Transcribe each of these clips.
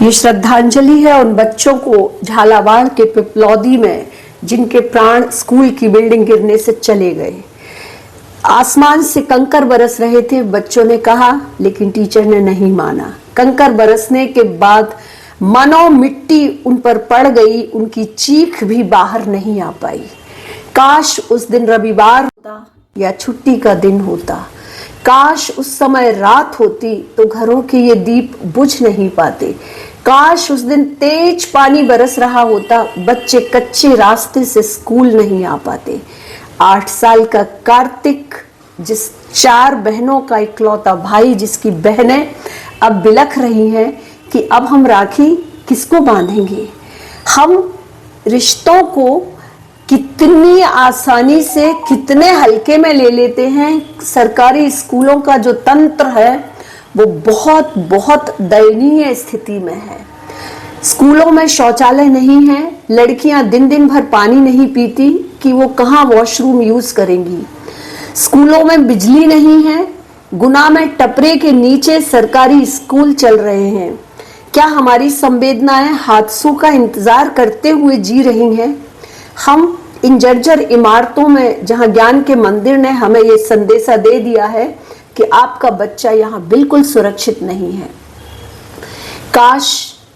ये श्रद्धांजलि है उन बच्चों को झालावाड़ के पिपलौदी में जिनके प्राण स्कूल की बिल्डिंग गिरने से चले गए। आसमान से कंकर बरस रहे थे, बच्चों ने कहा, लेकिन टीचर ने नहीं माना। कंकर बरसने के बाद मानो मिट्टी उन पर पड़ गई, उनकी चीख भी बाहर नहीं आ पाई। काश उस दिन रविवार होता या छुट्टी का दिन होता। काश उस समय रात होती तो घरों के ये दीप बुझ नहीं पाते। काश उस दिन तेज पानी बरस रहा होता, बच्चे कच्चे रास्ते से स्कूल नहीं आ पाते। 8 साल का कार्तिक, जिस 4 बहनों का इकलौता भाई, जिसकी बहनें अब बिलख रही हैं कि अब हम राखी किसको बांधेंगे। हम रिश्तों को कितनी आसानी से कितने हल्के में ले लेते हैं। सरकारी स्कूलों का जो तंत्र है वो बहुत बहुत दयनीय स्थिति में है। स्कूलों में शौचालय नहीं है, लड़कियां दिन दिन भर पानी नहीं पीती कि वो कहाँ वॉशरूम यूज करेंगी। स्कूलों में बिजली नहीं है, गुना में टपरे के नीचे सरकारी स्कूल चल रहे हैं। क्या हमारी संवेदनाएं हादसों का इंतजार करते हुए जी रही हैं? हम इन जर्जर इमारतों में, जहां ज्ञान के मंदिर ने हमें ये संदेशा दे दिया है कि आपका बच्चा यहाँ बिल्कुल सुरक्षित नहीं है। काश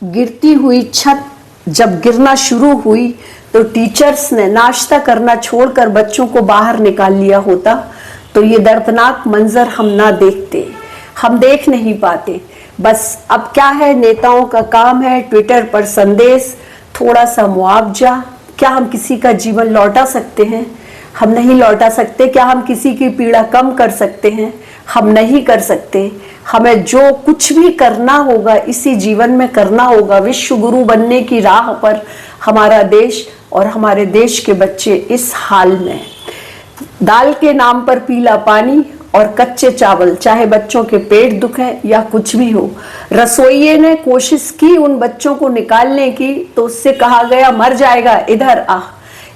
गिरती हुई छत जब गिरना शुरू हुई तो टीचर्स ने नाश्ता करना छोड़कर बच्चों को बाहर निकाल लिया होता, तो ये दर्दनाक मंजर हम ना देखते। हम देख नहीं पाते। बस अब क्या है, नेताओं का काम है ट्विटर पर संदेश, थोड़ा सा मुआवजा। क्या हम किसी का जीवन लौटा सकते हैं? हम नहीं लौटा सकते। क्या हम किसी की पीड़ा कम कर सकते हैं? हम नहीं कर सकते। हमें जो कुछ भी करना होगा इसी जीवन में करना होगा। विश्व गुरु बनने की राह पर हमारा देश और हमारे देश के बच्चे इस हाल में। दाल के नाम पर पीला पानी और कच्चे चावल, चाहे बच्चों के पेट दुखे या कुछ भी हो। रसोइये ने कोशिश की उन बच्चों को निकालने की, तो उससे कहा गया मर जाएगा, इधर आ।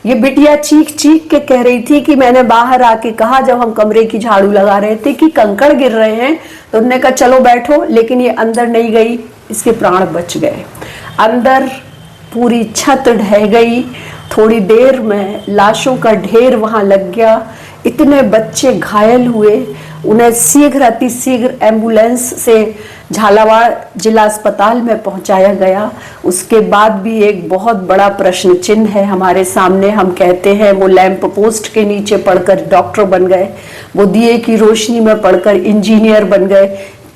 ये बिटिया चीख चीख के कह रही थी कि मैंने बाहर आके कहा, जब हम कमरे की झाड़ू लगा रहे थे, कि कंकड़ गिर रहे हैं, तो उन्होंने कहा चलो बैठो, लेकिन ये अंदर नहीं गई, इसके प्राण बच गए। अंदर पूरी छत ढह गई। थोड़ी देर में लाशों का ढेर वहां लग गया। इतने बच्चे घायल हुए, उन्हें शीघ्र अतिशीघ्र एम्बुलेंस से झालावाड़ जिला अस्पताल में पहुंचाया गया। उसके बाद भी एक बहुत बड़ा प्रश्न चिन्ह है हमारे सामने। हम कहते हैं वो लैंप पोस्ट के नीचे पढ़कर डॉक्टर बन गए, वो दिए की रोशनी में पढ़कर इंजीनियर बन गए,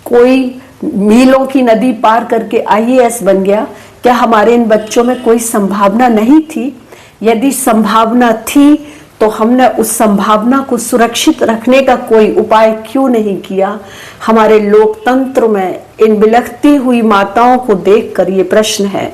कोई मीलों की नदी पार करके IAS बन गया। क्या हमारे इन बच्चों में कोई संभावना नहीं थी? यदि संभावना थी तो हमने उस संभावना को सुरक्षित रखने का कोई उपाय क्यों नहीं किया? हमारे लोकतंत्र में इन बिलखती हुई माताओं को देखकर ये प्रश्न है।